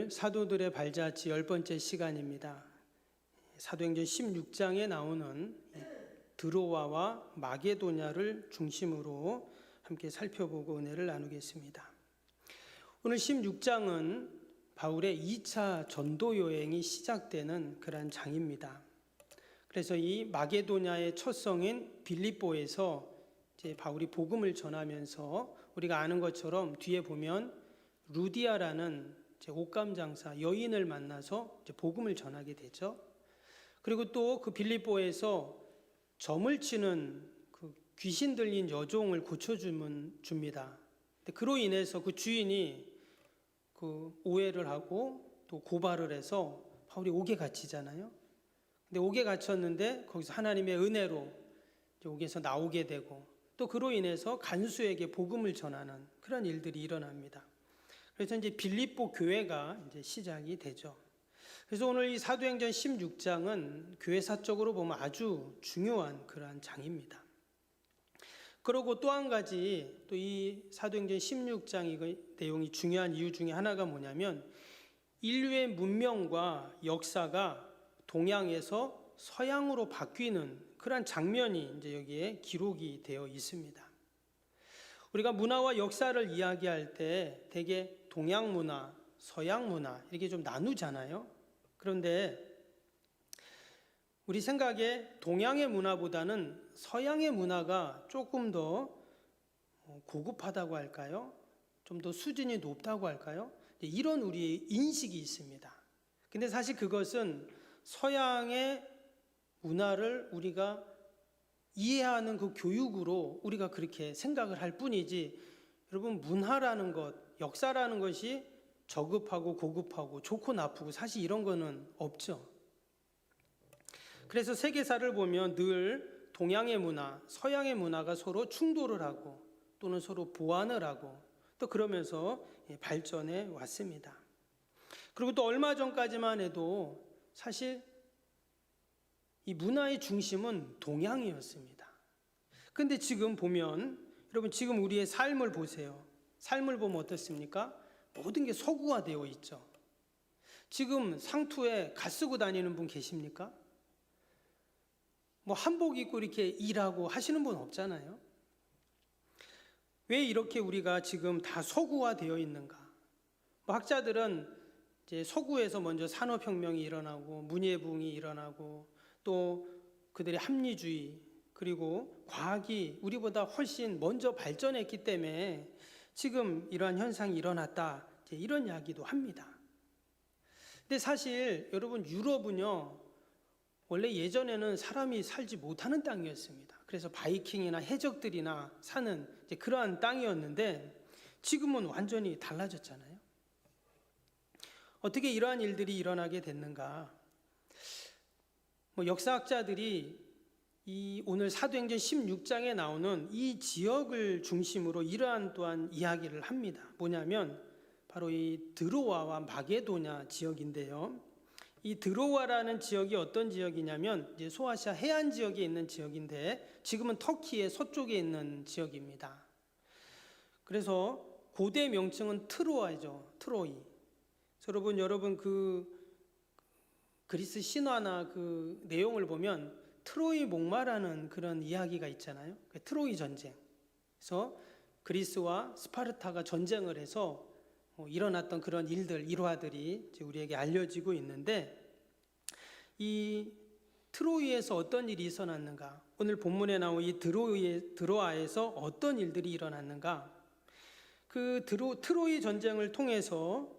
오늘 사도들의 발자취 10번째 시간입니다. 사도행전 16장에 나오는 드로아와 마게도냐를 중심으로 함께 살펴보고 은혜를 나누겠습니다. 오늘 16장은 바울의 2차 전도 여행이 시작되는 그런 장입니다. 그래서 이 마게도냐의 첫 성인 빌립보에서 이제 바울이 복음을 전하면서 우리가 아는 것처럼 뒤에 보면 루디아라는 옷감 장사 여인을 만나서 이제 복음을 전하게 되죠. 그리고 또 그 빌립보에서 점을 치는 그 귀신 들린 여종을 고쳐줍니다. 그로 인해서 그 주인이 그 오해를 하고 또 고발을 해서 바울이 옥에 갇히잖아요. 근데 옥에 갇혔는데 거기서 하나님의 은혜로 옥에서 나오게 되고 또 그로 인해서 간수에게 복음을 전하는 그런 일들이 일어납니다. 그래서 이제 빌립보 교회가 이제 시작이 되죠. 그래서 오늘 이 사도행전 16장은 교회사적으로 보면 아주 중요한 그러한 장입니다. 그리고 또 한 가지 또 이 사도행전 16장 이 내용이 중요한 이유 중에 하나가 뭐냐면 인류의 문명과 역사가 동양에서 서양으로 바뀌는 그러한 장면이 이제 여기에 기록이 되어 있습니다. 우리가 문화와 역사를 이야기할 때 대개 동양 문화, 서양 문화 이렇게 좀 나누잖아요. 그런데 우리 생각에 동양의 문화보다는 서양의 문화가 조금 더 고급하다고 할까요? 좀 더 수준이 높다고 할까요? 이런 우리의 인식이 있습니다. 근데 사실 그것은 서양의 문화를 우리가 이해하는 그 교육으로 우리가 그렇게 생각을 할 뿐이지, 여러분 문화라는 것, 역사라는 것이 저급하고 고급하고 좋고 나쁘고 사실 이런 거는 없죠. 그래서 세계사를 보면 늘 동양의 문화, 서양의 문화가 서로 충돌을 하고 또는 서로 보완을 하고 또 그러면서 발전해 왔습니다. 그리고 또 얼마 전까지만 해도 사실 이 문화의 중심은 동양이었습니다. 근데 지금 보면 여러분 지금 우리의 삶을 보세요. 삶을 보면 어떻습니까? 모든 게 서구화되어 있죠. 지금 상투에 갓 쓰고 다니는 분 계십니까? 뭐 한복 입고 이렇게 일하고 하시는 분 없잖아요. 왜 이렇게 우리가 지금 다 서구화되어 있는가? 뭐 학자들은 이제 서구에서 먼저 산업혁명이 일어나고 문예부흥이 일어나고 또 그들의 합리주의 그리고 과학이 우리보다 훨씬 먼저 발전했기 때문에 지금 이러한 현상이 일어났다, 이런 이야기도 합니다. 근데 사실 여러분 유럽은요 원래 예전에는 사람이 살지 못하는 땅이었습니다. 그래서 바이킹이나 해적들이나 사는 그러한 땅이었는데 지금은 완전히 달라졌잖아요. 어떻게 이러한 일들이 일어나게 됐는가? 역사학자들이 이 오늘 사도행전 16장에 나오는 이 지역을 중심으로 이러한 또한 이야기를 합니다. 뭐냐면 바로 이 드로아와 마게도냐 지역인데요. 이 드로아라는 지역이 어떤 지역이냐면 이제 소아시아 해안 지역에 있는 지역인데 지금은 터키의 서쪽에 있는 지역입니다. 그래서 고대 명칭은 트로아죠. 트로이. 여러분 그 그리스 신화나 그 내용을 보면 트로이 목마라는 그런 이야기가 있잖아요. 트로이 전쟁. 그래서 그리스와 스파르타가 전쟁을 해서 일어났던 그런 일들, 일화들이 우리에게 알려지고 있는데 이 트로이에서 어떤 일이 일어났는가? 오늘 본문에 나온 이 드로아에서 어떤 일들이 일어났는가? 그 트로이 전쟁을 통해서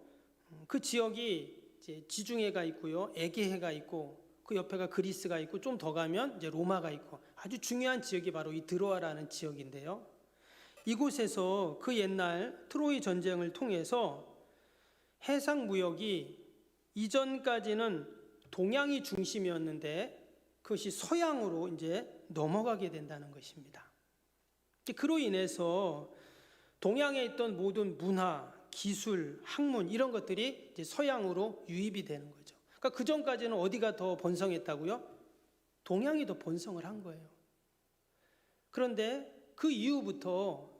그 지역이 이제 지중해가 있고요, 에게해가 있고 그 옆에가 그리스가 있고 좀 더 가면 이제 로마가 있고 아주 중요한 지역이 바로 이 드로아라는 지역인데요. 이곳에서 그 옛날 트로이 전쟁을 통해서 해상 무역이 이전까지는 동양이 중심이었는데 그것이 서양으로 이제 넘어가게 된다는 것입니다. 그로 인해서 동양에 있던 모든 문화, 기술, 학문 이런 것들이 이제 서양으로 유입이 되는 거죠. 그러니까 그 전까지는 어디가 더 번성했다고요? 동양이 더 번성을 한 거예요. 그런데 그 이후부터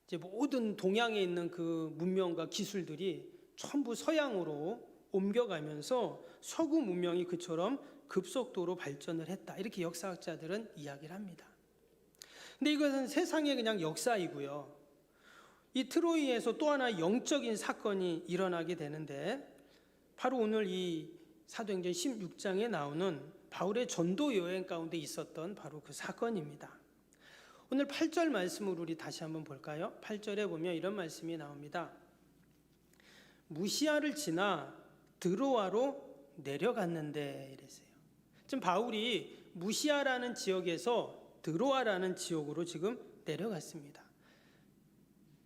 이제 모든 동양에 있는 그 문명과 기술들이 전부 서양으로 옮겨가면서 서구 문명이 그처럼 급속도로 발전을 했다. 이렇게 역사학자들은 이야기를 합니다. 근데 이것은 세상의 그냥 역사이고요. 이 트로이에서 또 하나 영적인 사건이 일어나게 되는데 바로 오늘 이 사도행전 16장에 나오는 바울의 전도 여행 가운데 있었던 바로 그 사건입니다. 오늘 8절 말씀을 우리 다시 한번 볼까요? 8절에 보면 이런 말씀이 나옵니다. 무시아를 지나 드로아로 내려갔는데 이랬어요. 지금 바울이 무시아라는 지역에서 드로아라는 지역으로 지금 내려갔습니다.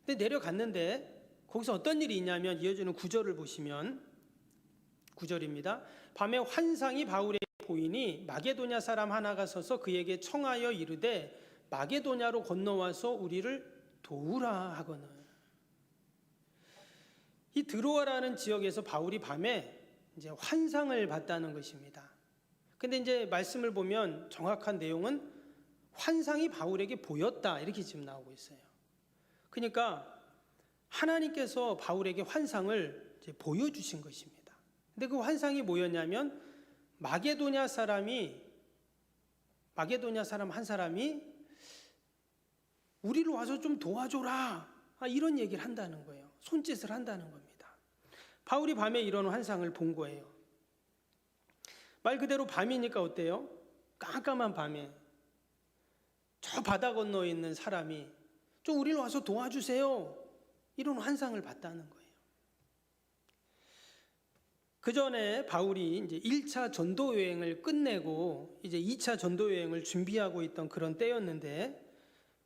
근데 내려갔는데 거기서 어떤 일이 있냐면 이어지는 9절을 보시면 9절입니다. 밤에 환상이 바울에게 보이니 마게도냐 사람 하나가 서서 그에게 청하여 이르되 마게도냐로 건너와서 우리를 도우라 하거늘. 이 드로아라는 지역에서 바울이 밤에 이제 환상을 봤다는 것입니다. 근데 이제 말씀을 보면 정확한 내용은 환상이 바울에게 보였다 이렇게 지금 나오고 있어요. 그러니까 하나님께서 바울에게 환상을 이제 보여주신 것입니다. 근데 그 환상이 뭐였냐면 마게도냐 사람 한 사람이 우리를 와서 좀 도와줘라 이런 얘기를 한다는 거예요. 손짓을 한다는 겁니다. 바울이 밤에 이런 환상을 본 거예요. 말 그대로 밤이니까 어때요? 깜깜한 밤에 저 바다 건너에 있는 사람이 좀 우리를 와서 도와주세요 이런 환상을 봤다는 거예요. 그 전에 바울이 이제 1차 전도 여행을 끝내고 이제 2차 전도 여행을 준비하고 있던 그런 때였는데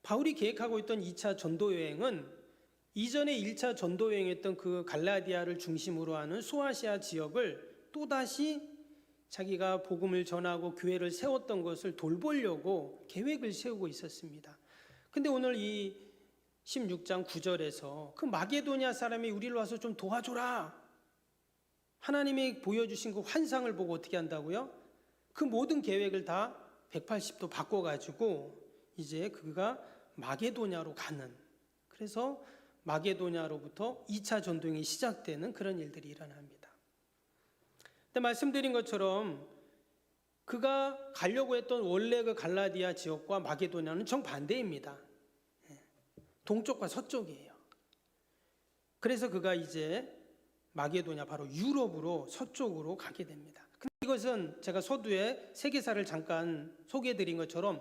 바울이 계획하고 있던 2차 전도 여행은 이전에 1차 전도 여행했던 그 갈라디아를 중심으로 하는 소아시아 지역을 또다시 자기가 복음을 전하고 교회를 세웠던 것을 돌보려고 계획을 세우고 있었습니다. 근데 오늘 이 16장 9절에서 그 마게도냐 사람이 우리를 와서 좀 도와줘라. 하나님이 보여주신 그 환상을 보고 어떻게 한다고요? 그 모든 계획을 다 180도 바꿔가지고 이제 그가 마게도냐로 가는, 그래서 마게도냐로부터 2차 전도행이 시작되는 그런 일들이 일어납니다. 근데 말씀드린 것처럼 그가 가려고 했던 원래 그 갈라디아 지역과 마게도냐는 정반대입니다. 동쪽과 서쪽이에요. 그래서 그가 이제 마게도냐 바로 유럽으로 서쪽으로 가게 됩니다. 근데 이것은 제가 서두에 세계사를 잠깐 소개해드린 것처럼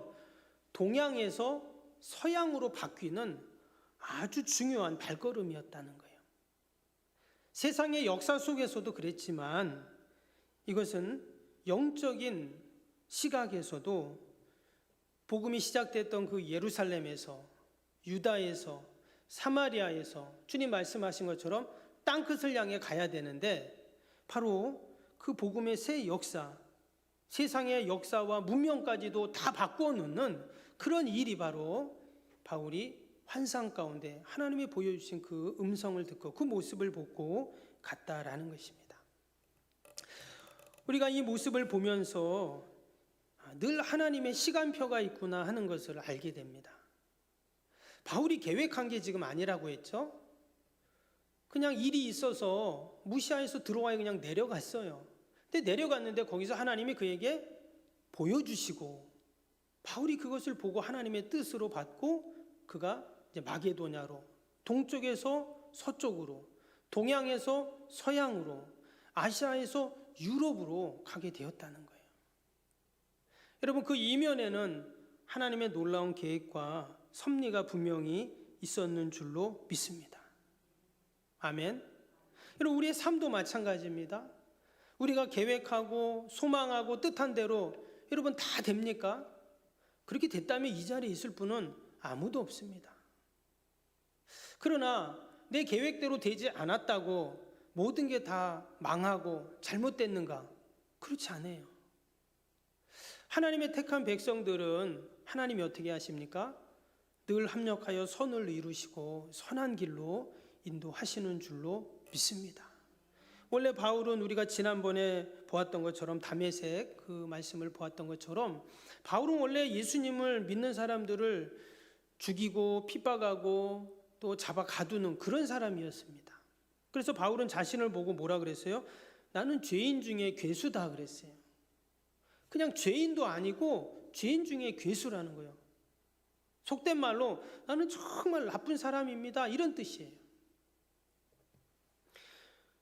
동양에서 서양으로 바뀌는 아주 중요한 발걸음이었다는 거예요. 세상의 역사 속에서도 그랬지만 이것은 영적인 시각에서도 복음이 시작됐던 그 예루살렘에서, 유다에서, 사마리아에서 주님 말씀하신 것처럼 땅끝을 향해 가야 되는데 바로 그 복음의 새 역사, 세상의 역사와 문명까지도 다 바꿔놓는 그런 일이 바로 바울이 환상 가운데 하나님이 보여주신 그 음성을 듣고 그 모습을 보고 갔다라는 것입니다. 우리가 이 모습을 보면서 늘 하나님의 시간표가 있구나 하는 것을 알게 됩니다. 바울이 계획한 게 지금 아니라고 했죠. 그냥 일이 있어서 무시아에서 드로아에 그냥 내려갔어요. 근데 내려갔는데 거기서 하나님이 그에게 보여주시고 바울이 그것을 보고 하나님의 뜻으로 받고 그가 이제 마게도냐로, 동쪽에서 서쪽으로, 동양에서 서양으로, 아시아에서 유럽으로 가게 되었다는 거예요. 여러분, 그 이면에는 하나님의 놀라운 계획과 섭리가 분명히 있었는 줄로 믿습니다. 아멘. 여러분, 우리의 삶도 마찬가지입니다. 우리가 계획하고 소망하고 뜻한 대로 여러분 다 됩니까? 그렇게 됐다면 이 자리에 있을 분은 아무도 없습니다. 그러나 내 계획대로 되지 않았다고 모든 게 다 망하고 잘못됐는가? 그렇지 않아요. 하나님의 택한 백성들은 하나님이 어떻게 하십니까? 늘 합력하여 선을 이루시고 선한 길로 인도하시는 줄로 믿습니다. 원래 바울은 우리가 지난번에 보았던 것처럼 다메섹 그 말씀을 보았던 것처럼 바울은 원래 예수님을 믿는 사람들을 죽이고 핍박하고 또 잡아 가두는 그런 사람이었습니다. 그래서 바울은 자신을 보고 뭐라 그랬어요? 나는 죄인 중에 괴수다 그랬어요. 그냥 죄인도 아니고 죄인 중에 괴수라는 거예요. 속된 말로 나는 정말 나쁜 사람입니다, 이런 뜻이에요.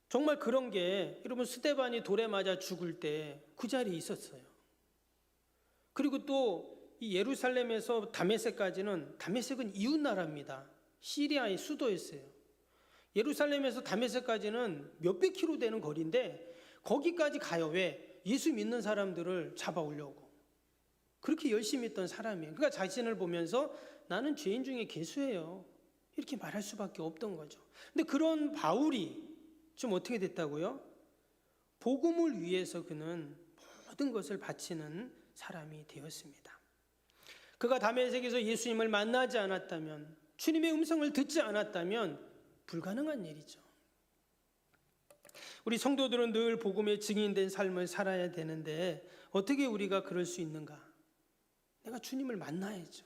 정말 그런 게 여러분 스데반이 돌에 맞아 죽을 때 그 자리에 있었어요. 그리고 또 이 예루살렘에서 다메섹까지는, 다메섹은 이웃 나라입니다. 시리아의 수도였어요. 예루살렘에서 다메섹까지는 몇백 킬로 되는 거리인데 거기까지 가요. 왜? 예수 믿는 사람들을 잡아오려고. 그렇게 열심히 했던 사람이에요. 그러니까 자신을 보면서 나는 죄인 중에 괴수예요, 이렇게 말할 수밖에 없던 거죠. 근데 그런 바울이 좀 어떻게 됐다고요? 복음을 위해서 그는 모든 것을 바치는 사람이 되었습니다. 그가 다메섹에서 예수님을 만나지 않았다면, 주님의 음성을 듣지 않았다면 불가능한 일이죠. 우리 성도들은 늘 복음의 증인된 삶을 살아야 되는데 어떻게 우리가 그럴 수 있는가? 내가 주님을 만나야죠.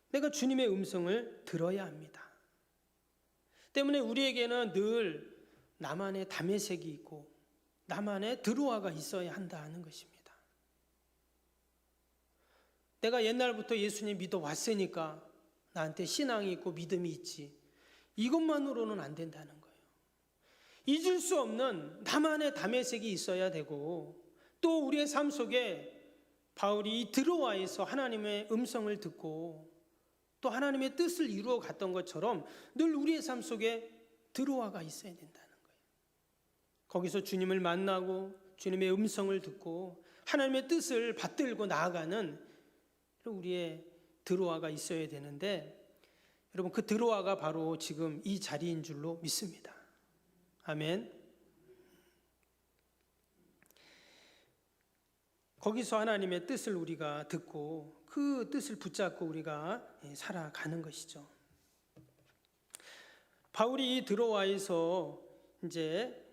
내가 주님의 음성을 들어야 합니다. 때문에 우리에게는 늘 나만의 다메섹이 있고 나만의 드로아가 있어야 한다는 것입니다. 내가 옛날부터 예수님 믿어왔으니까 나한테 신앙이 있고 믿음이 있지, 이것만으로는 안 된다는 거예요. 잊을 수 없는 나만의 다메섹이 있어야 되고, 또 우리의 삶 속에 바울이 이 드로아에서 하나님의 음성을 듣고 또 하나님의 뜻을 이루어 갔던 것처럼 늘 우리의 삶 속에 드로아가 있어야 된다는 거예요. 거기서 주님을 만나고 주님의 음성을 듣고 하나님의 뜻을 받들고 나아가는 우리의 드로아가 있어야 되는데, 여러분 그 드로아가 바로 지금 이 자리인 줄로 믿습니다. 아멘. 거기서 하나님의 뜻을 우리가 듣고 그 뜻을 붙잡고 우리가 살아가는 것이죠. 바울이 이 드로아에서 이제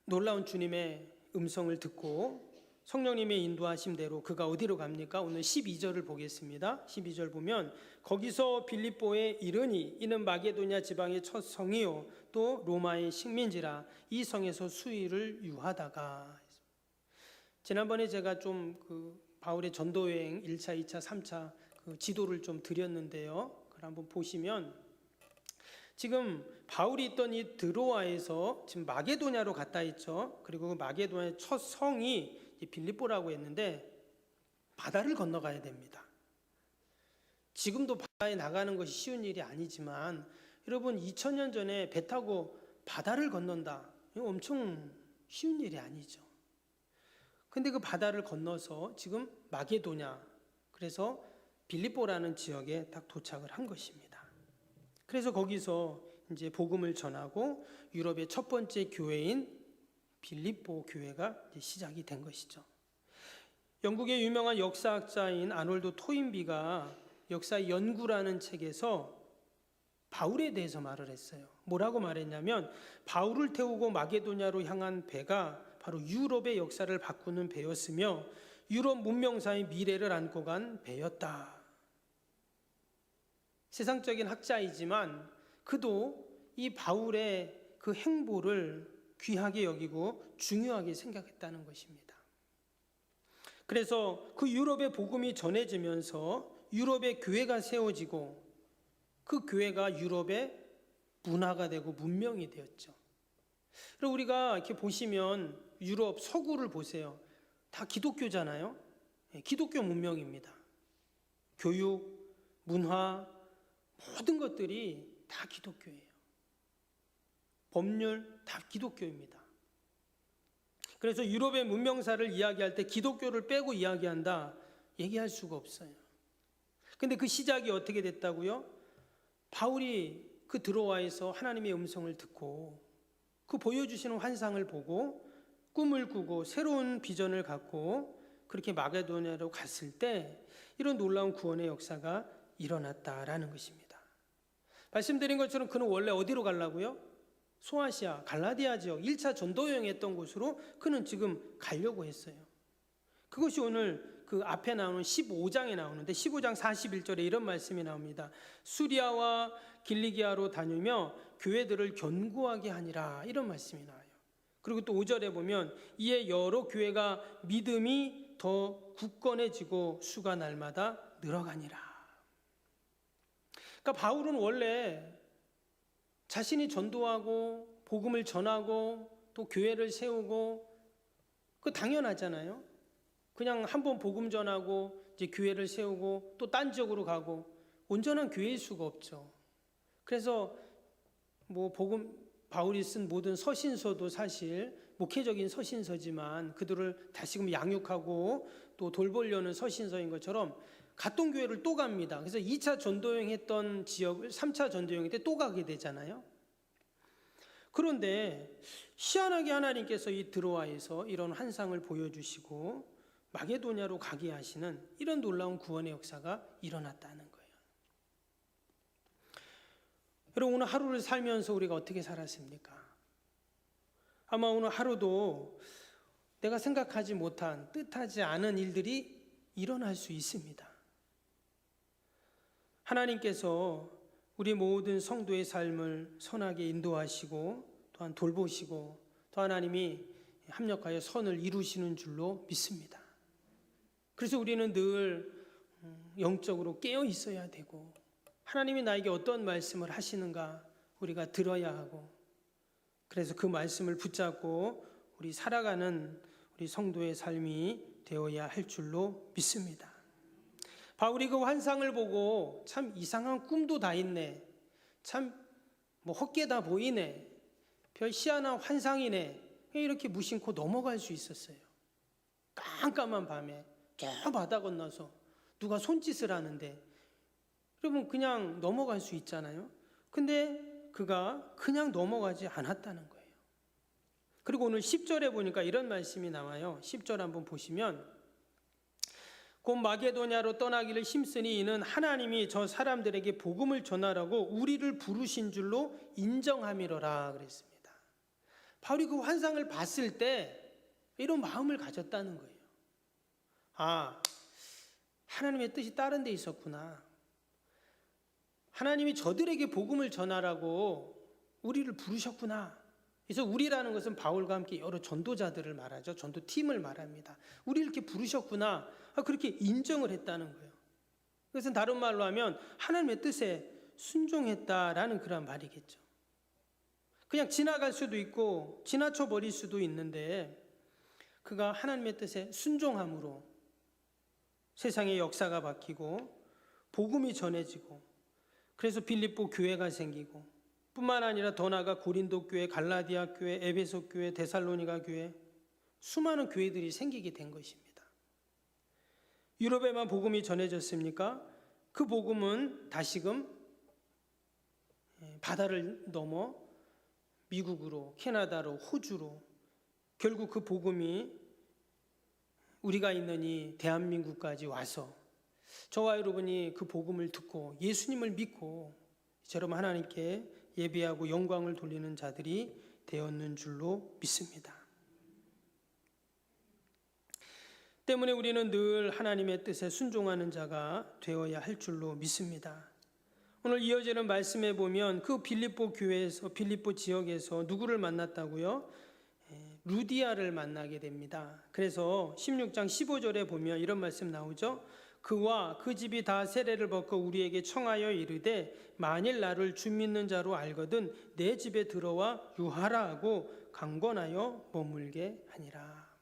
놀라운 주님의 음성을 듣고 성령님의 인도하심대로 그가 어디로 갑니까? 오늘 12절을 보겠습니다. 12절 보면 거기서 빌립보에 이르니 이는 마게도냐 지방의 첫 성이요 또 로마의 식민지라 이 성에서 수일을 유하다가. 지난번에 제가 좀 바울의 전도 여행 1차, 2차, 3차 그 지도를 좀 드렸는데요. 그걸 한번 보시면 지금 바울이 있던 이 드로아에서 지금 마게도냐로 갔다 했죠. 그리고 그 마게도냐의 첫 성이 빌립보라고 했는데 바다를 건너가야 됩니다. 지금도 바다에 나가는 것이 쉬운 일이 아니지만 여러분 2000년 전에 배 타고 바다를 건넌다, 이거 엄청 쉬운 일이 아니죠. 근데 그 바다를 건너서 지금 마게도냐, 그래서 빌립보라는 지역에 딱 도착을 한 것입니다. 그래서 거기서 이제 복음을 전하고 유럽의 첫 번째 교회인 빌립보 교회가 이제 시작이 된 것이죠. 영국의 유명한 역사학자인 아놀드 토인비가 역사 연구라는 책에서 바울에 대해서 말을 했어요. 뭐라고 말했냐면 바울을 태우고 마게도냐로 향한 배가 바로 유럽의 역사를 바꾸는 배였으며 유럽 문명사의 미래를 안고 간 배였다. 세상적인 학자이지만 그도 이 바울의 그 행보를 귀하게 여기고 중요하게 생각했다는 것입니다. 그래서 그 유럽의 복음이 전해지면서 유럽의 교회가 세워지고 그 교회가 유럽의 문화가 되고 문명이 되었죠. 그리고 우리가 이렇게 보시면 유럽 서구를 보세요. 다 기독교잖아요. 기독교 문명입니다. 교육, 문화, 모든 것들이 다 기독교예요. 법률 다 기독교입니다. 그래서 유럽의 문명사를 이야기할 때 기독교를 빼고 이야기한다, 얘기할 수가 없어요. 근데 그 시작이 어떻게 됐다고요? 바울이 그 드로아에서 하나님의 음성을 듣고 그 보여주시는 환상을 보고 꿈을 꾸고 새로운 비전을 갖고 그렇게 마게도냐로 갔을 때 이런 놀라운 구원의 역사가 일어났다라는 것입니다. 말씀드린 것처럼 그는 원래 어디로 가려고요? 소아시아, 갈라디아 지역 1차 전도 여행했던 곳으로 그는 지금 가려고 했어요. 그것이 오늘 그 앞에 나오는 15장에 나오는데 15장 41절에 이런 말씀이 나옵니다. 수리아와 길리기아로 다니며 교회들을 견고하게 하니라, 이런 말씀이 나와요. 그리고 또 5절에 보면 이에 여러 교회가 믿음이 더 굳건해지고 수가 날마다 늘어가니라. 그러니까 바울은 원래 자신이 전도하고 복음을 전하고 또 교회를 세우고, 그 당연하잖아요. 그냥 한번 복음 전하고 이제 교회를 세우고 또 딴 지역으로 가고 온전한 교회일 수가 없죠. 그래서 바울이 쓴 모든 서신서도 사실 목회적인 서신서지만 그들을 다시금 양육하고 또 돌보려는 서신서인 것처럼 갔던 교회를 또 갑니다. 그래서 2차 전도여행 했던 지역을 3차 전도여행 때 또 가게 되잖아요. 그런데 희한하게 하나님께서 이 드로아에서 이런 환상을 보여주시고 마게도냐로 가게 하시는 이런 놀라운 구원의 역사가 일어났다는 거예요. 여러분, 오늘 하루를 살면서 우리가 어떻게 살았습니까? 아마 오늘 하루도 내가 생각하지 못한, 뜻하지 않은 일들이 일어날 수 있습니다. 하나님께서 우리 모든 성도의 삶을 선하게 인도하시고 또한 돌보시고 또 하나님이 합력하여 선을 이루시는 줄로 믿습니다. 그래서 우리는 늘 영적으로 깨어 있어야 되고, 하나님이 나에게 어떤 말씀을 하시는가 우리가 들어야 하고, 그래서 그 말씀을 붙잡고 우리 살아가는 우리 성도의 삶이 되어야 할 줄로 믿습니다. 바울이 그 환상을 보고 참 이상한 꿈도 다 있네, 참 헛개다 보이네, 별 희한한 환상이네, 이렇게 무심코 넘어갈 수 있었어요. 깜깜한 밤에 저 바다 건너서 누가 손짓을 하는데 여러분 그냥 넘어갈 수 있잖아요. 근데 그가 그냥 넘어가지 않았다는 거예요. 그리고 오늘 10절에 보니까 이런 말씀이 나와요. 10절 한번 보시면 곧 마게도냐로 떠나기를 힘쓰니 이는 하나님이 저 사람들에게 복음을 전하라고 우리를 부르신 줄로 인정함이로라 그랬습니다. 바울이 그 환상을 봤을 때 이런 마음을 가졌다는 거예요. 아, 하나님의 뜻이 다른 데 있었구나. 하나님이 저들에게 복음을 전하라고 우리를 부르셨구나. 그래서 우리라는 것은 바울과 함께 여러 전도자들을 말하죠. 전도팀을 말합니다. 우리를 이렇게 부르셨구나. 그렇게 인정을 했다는 거예요. 그것은 다른 말로 하면 하나님의 뜻에 순종했다라는 그런 말이겠죠. 그냥 지나갈 수도 있고 지나쳐 버릴 수도 있는데 그가 하나님의 뜻에 순종함으로 세상의 역사가 바뀌고 복음이 전해지고, 그래서 빌립보 교회가 생기고 뿐만 아니라 더 나아가 고린도 교회, 갈라디아 교회, 에베소 교회, 데살로니가 교회, 수많은 교회들이 생기게 된 것입니다. 유럽에만 복음이 전해졌습니까? 그 복음은 다시금 바다를 넘어 미국으로, 캐나다로, 호주로, 결국 그 복음이 우리가 있는 이 대한민국까지 와서 저와 여러분이 그 복음을 듣고 예수님을 믿고 이처럼 하나님께 예배하고 영광을 돌리는 자들이 되었는 줄로 믿습니다. 때문에 우리는 늘 하나님의 뜻에 순종하는 자가 되어야 할 줄로 믿습니다. 오늘 이어지는 말씀에 보면 그 빌립보 교회에서, 빌립보 지역에서 누구를 만났다고요? 루디아를 만나게 됩니다. 그래서 16장 15절에 보면 이런 말씀 나오죠. 그와 그 집이 다 세례를 받고 우리에게 청하여 이르되 만일 나를 주 믿는 자로 알거든 내 집에 들어와 유하라 하고 강권하여 머물게 하니라.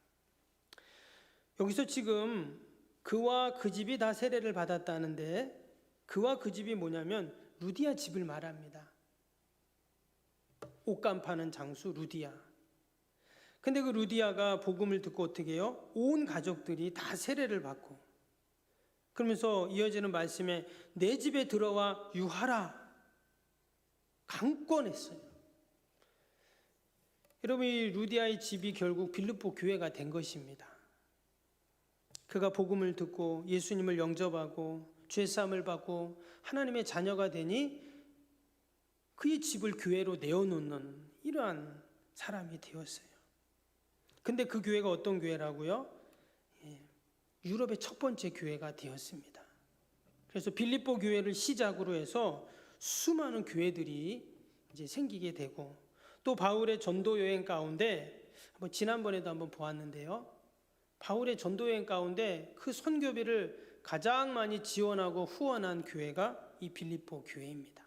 여기서 지금 그와 그 집이 다 세례를 받았다는데 그와 그 집이 뭐냐면 루디아 집을 말합니다. 옷감 파는 장수 루디아. 근데 그 루디아가 복음을 듣고 어떻게 해요? 온 가족들이 다 세례를 받고, 그러면서 이어지는 말씀에 내 집에 들어와 유하라 강권했어요. 여러분, 이 루디아의 집이 결국 빌립보 교회가 된 것입니다. 그가 복음을 듣고 예수님을 영접하고 죄사함을 받고 하나님의 자녀가 되니 그의 집을 교회로 내어놓는 이러한 사람이 되었어요. 근데 그 교회가 어떤 교회라고요? 유럽의 첫 번째 교회가 되었습니다. 그래서 빌립보 교회를 시작으로 해서 수많은 교회들이 이제 생기게 되고, 또 바울의 전도 여행 가운데 지난번에도 한번 보았는데요. 바울의 전도 여행 가운데 그 선교비를 가장 많이 지원하고 후원한 교회가 이 빌립보 교회입니다.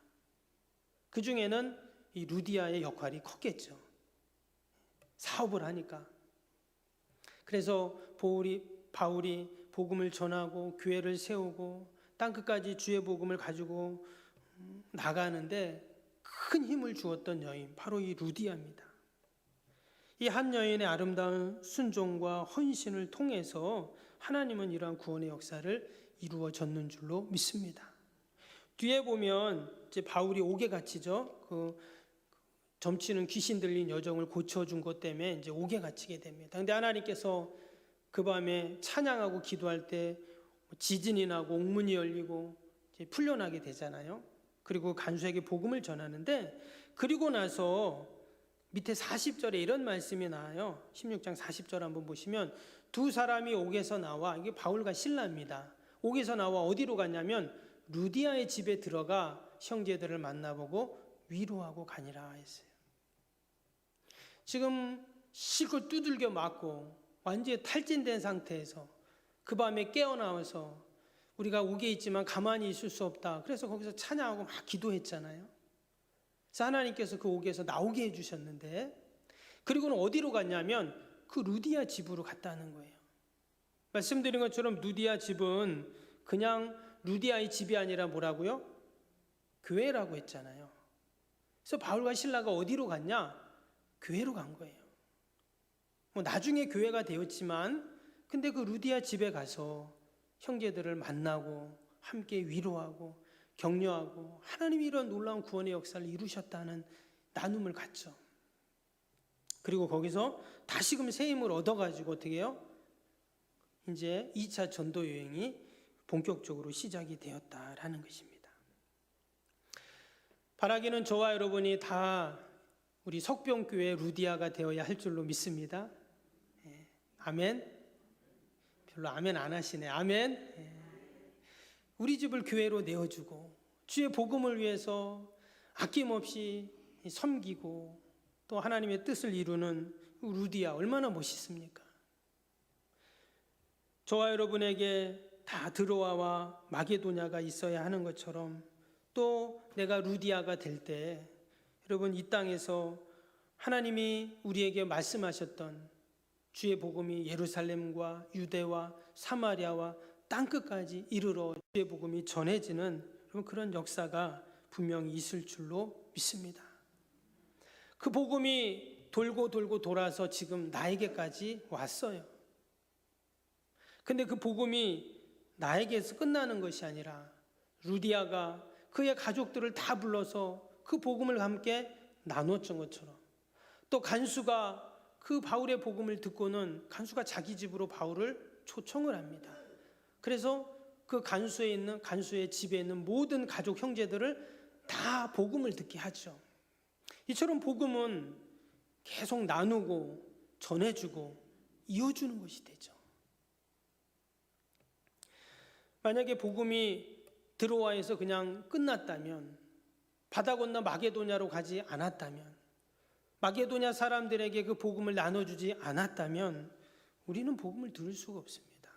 그 중에는 이 루디아의 역할이 컸겠죠. 사업을 하니까. 그래서 바울이 복음을 전하고 교회를 세우고 땅끝까지 주의 복음을 가지고 나가는데 큰 힘을 주었던 여인, 바로 이 루디아입니다. 이 한 여인의 아름다운 순종과 헌신을 통해서 하나님은 이러한 구원의 역사를 이루어졌는 줄로 믿습니다. 뒤에 보면 이제 바울이 옥에 갇히죠. 그 점치는 귀신 들린 여종을 고쳐준 것 때문에 이제 옥에 갇히게 됩니다. 그런데 하나님께서 그 밤에 찬양하고 기도할 때 지진이 나고 옥문이 열리고 이제 풀려나게 되잖아요. 그리고 간수에게 복음을 전하는데, 그리고 나서 밑에 40절에 이런 말씀이 나와요. 16장 40절 한번 보시면 두 사람이 옥에서 나와, 이게 바울과 실라입니다. 옥에서 나와 어디로 갔냐면 루디아의 집에 들어가 형제들을 만나보고 위로하고 가니라 했어요. 지금 실컷 두들겨 맞고 완전히 탈진된 상태에서 그 밤에 깨어나와서 우리가 옥에 있지만 가만히 있을 수 없다. 그래서 거기서 찬양하고 막 기도했잖아요. 그래서 하나님께서 그 옥에서 나오게 해주셨는데, 그리고는 어디로 갔냐면 그 루디아 집으로 갔다는 거예요. 말씀드린 것처럼 루디아 집은 그냥 루디아의 집이 아니라 뭐라고요? 교회라고 했잖아요. 그래서 바울과 실라가 어디로 갔냐? 교회로 간 거예요. 나중에 교회가 되었지만, 근데 그 루디아 집에 가서 형제들을 만나고 함께 위로하고 격려하고 하나님이 이런 놀라운 구원의 역사를 이루셨다는 나눔을 갖죠. 그리고 거기서 다시금 새 힘을 얻어가지고 어떻게 해요? 이제 2차 전도 여행이 본격적으로 시작이 되었다라는 것입니다. 바라기는 저와 여러분이 다 우리 석병교회 루디아가 되어야 할 줄로 믿습니다. 아멘. 별로 아멘 안 하시네. 아멘. 우리 집을 교회로 내어주고 주의 복음을 위해서 아낌없이 섬기고 또 하나님의 뜻을 이루는 루디아, 얼마나 멋있습니까? 저와 여러분에게 다 드로아와 마게도냐가 있어야 하는 것처럼, 또 내가 루디아가 될 때 여러분 이 땅에서 하나님이 우리에게 말씀하셨던 주의 복음이 예루살렘과 유대와 사마리아와 땅끝까지 이르러 주의 복음이 전해지는 그런 역사가 분명히 있을 줄로 믿습니다. 그 복음이 돌고 돌고 돌아서 지금 나에게까지 왔어요. 근데 그 복음이 나에게서 끝나는 것이 아니라 루디아가 그의 가족들을 다 불러서 그 복음을 함께 나눴던 것처럼, 또 간수가 그 바울의 복음을 듣고는 간수가 자기 집으로 바울을 초청을 합니다. 그래서 그 간수의 집에 있는 모든 가족 형제들을 다 복음을 듣게 하죠. 이처럼 복음은 계속 나누고 전해주고 이어주는 것이 되죠. 만약에 복음이 드로아에서 그냥 끝났다면, 바다 건너 마게도냐로 가지 않았다면, 마게도냐 사람들에게 그 복음을 나눠주지 않았다면 우리는 복음을 들을 수가 없습니다.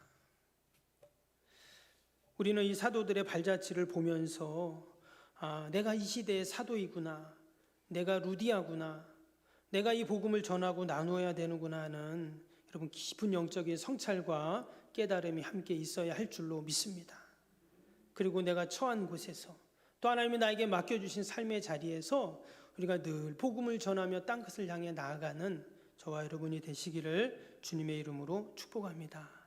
우리는 이 사도들의 발자취를 보면서 내가 이 시대의 사도이구나, 내가 루디아구나, 내가 이 복음을 전하고 나누어야 되는구나 하는 여러분 깊은 영적인 성찰과 깨달음이 함께 있어야 할 줄로 믿습니다. 그리고 내가 처한 곳에서 또 하나님이 나에게 맡겨주신 삶의 자리에서 우리가 늘 복음을 전하며 땅끝을 향해 나아가는 저와 여러분이 되시기를 주님의 이름으로 축복합니다.